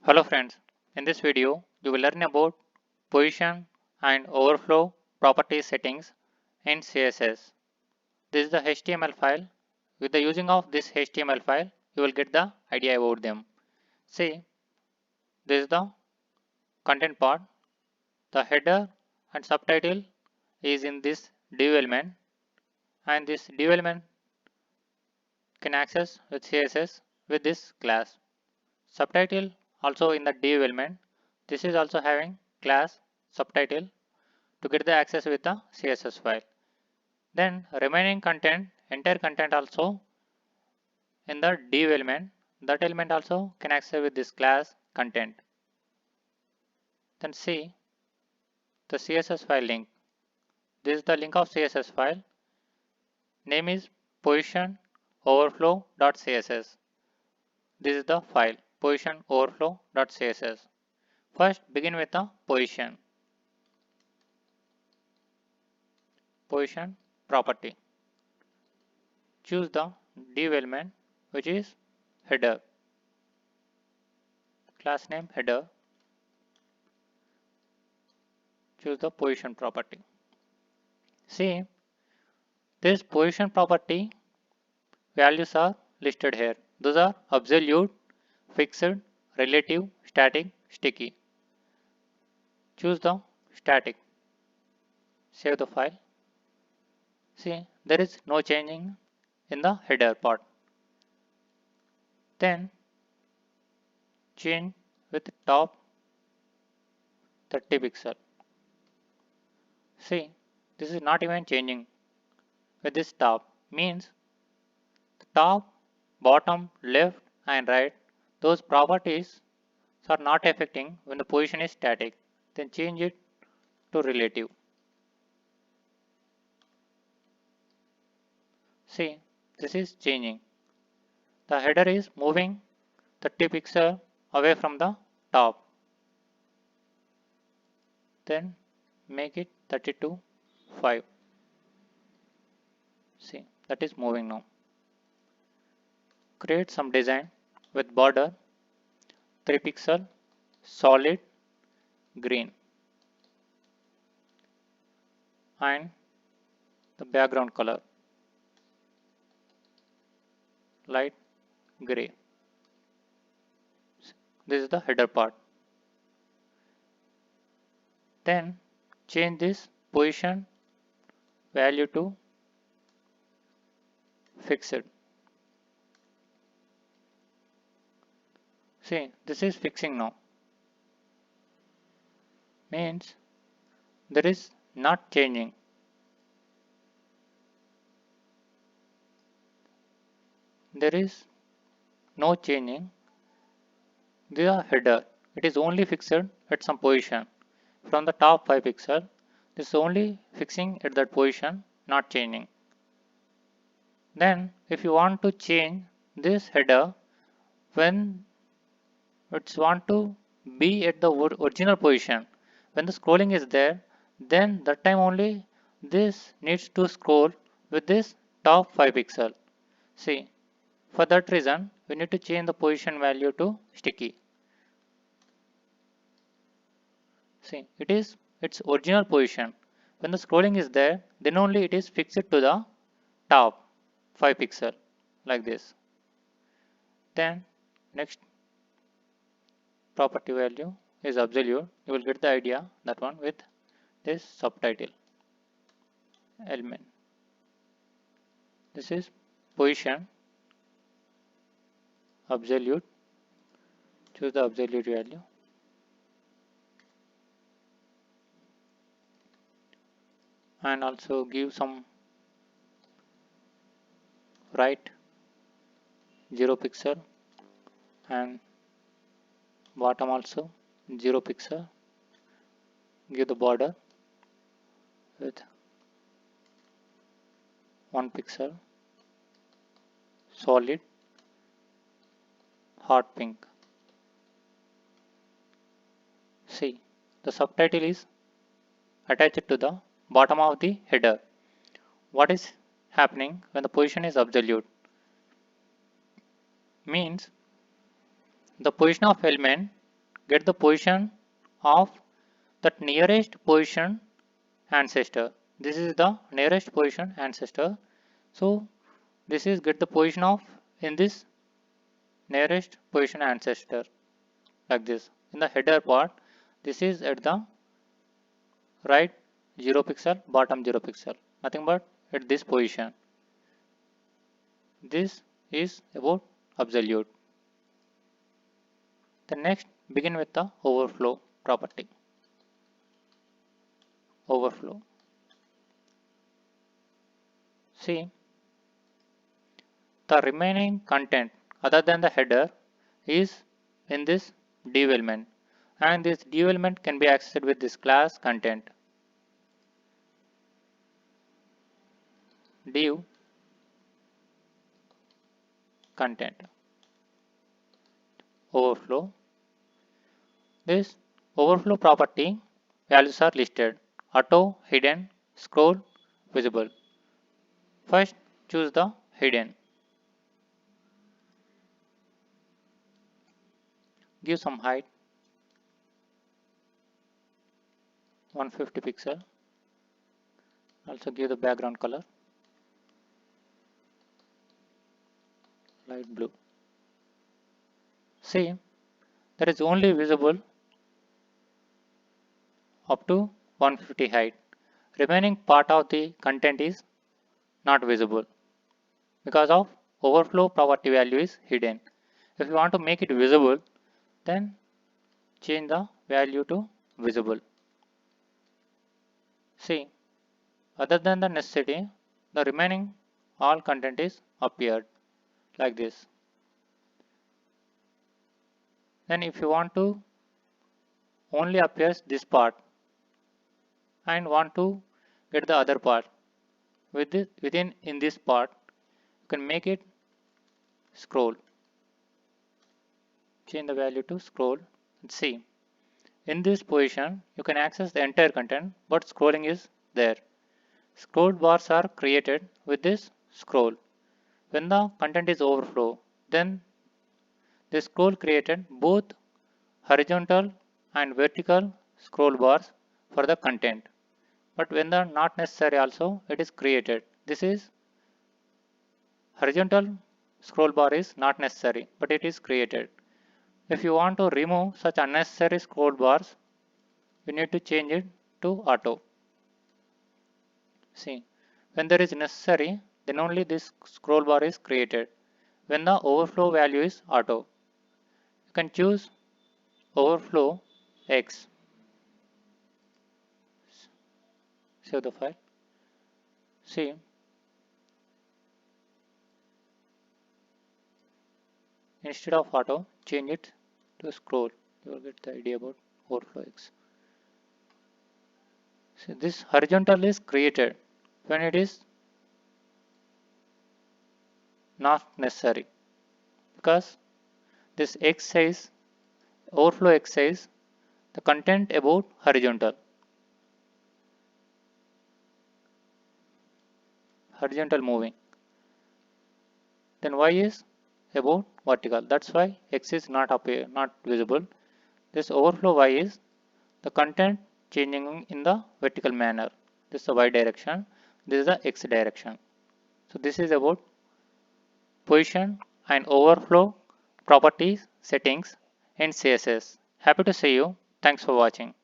Hello friends, in this video you will learn about position and overflow property settings in CSS. This is the HTML file. With the using of this HTML file you will get the idea about them. See, this is the content part. The header and subtitle is in this div element, and this div element can access with CSS with this class. Subtitle also in the div element. This is also having class subtitle to get the access with the CSS file. Then remaining content, entire content also in the div element. That element also can access with this class content. Then see the CSS file link. This is the link of CSS file. Name is position overflow.css. This is the file position overflow.css. First begin with the position property. Choose the div element which is header. Class name header. Choose the position property. See, this position property values are listed here. Those are absolute, fixed, relative, static, sticky. Choose the static. Save the file. See, there is no changing in the header part. Then change with top 30 pixel. See, this is not even changing with this top. Means the top, bottom, left and right, those properties are not affecting when the position is static. Then change it to relative. See, this is changing. The header is moving 30 pixel away from the top. Then make it 32 5. See, that is moving now. Create some design with border 3 pixel solid green and the background color light gray. This is the header part. Then change this position value to fixed. See, this is fixing now. Means there is not changing. There is no changing the header. It is only fixed at some position. From the top 5 pixel, this is only fixing at that position, not changing. Then if you want to change this header when it's want to be at the original position, when the scrolling is there, then that time only this needs to scroll with this top 5 pixel. See, for that reason we need to change the position value to sticky. See, it is its original position. When the scrolling is there, then only it is fixed to the top 5 pixel like this. Then next property value is absolute. You will get the idea, that one with this subtitle element. This is position absolute. Choose the absolute value. And also give some right 0 pixel and bottom also 0 pixel. Give the border with 1 pixel solid hot pink. See, the subtitle is attached to the bottom of the header. What is happening when the position is absolute? Means the position of element get the position of that nearest position ancestor. This is the nearest position ancestor. So this is get the position of in this nearest position ancestor like this. In the header part, this is at the right 0 pixel, bottom 0 pixel, nothing but at this position. This is about absolute. Then next begin with the overflow property. Overflow. See, the remaining content other than the header is in this div element, and this div element can be accessed with this class content. Div content overflow. This overflow property values are listed: auto, hidden, scroll, visible. First choose the hidden. Give some height 150 pixel. Also give the background color light blue. See, that is only visible up to 150 height. Remaining part of the content is not visible because of overflow property value is hidden. If you want to make it visible, then change the value to visible. See, other than the necessity, the remaining all content is appeared like this. Then if you want to only appears this part and want to get the other part within in this part, you can make it scroll. Change the value to scroll and see. In this position, you can access the entire content, but scrolling is there. Scroll bars are created with this scroll. When the content is overflow, then the scroll created both horizontal and vertical scroll bars for the content. But when the not necessary also, it is created. This is horizontal scroll bar is not necessary, but it is created. If you want to remove such unnecessary scroll bars, you need to change it to auto. See, when there is necessary, then only this scroll bar is created. When the overflow value is auto, you can choose overflow X. Save the file. See, instead of auto, change it to scroll. You will get the idea about overflow X. See, this horizontal is created when it is not necessary because this X size, overflow X size, the content about horizontal moving, then Y is about vertical. That's why X is not visible. This overflow Y is the content changing in the vertical manner. This is the Y direction. This is the X direction. So this is about position and overflow properties settings in CSS. Happy to see you. Thanks for watching.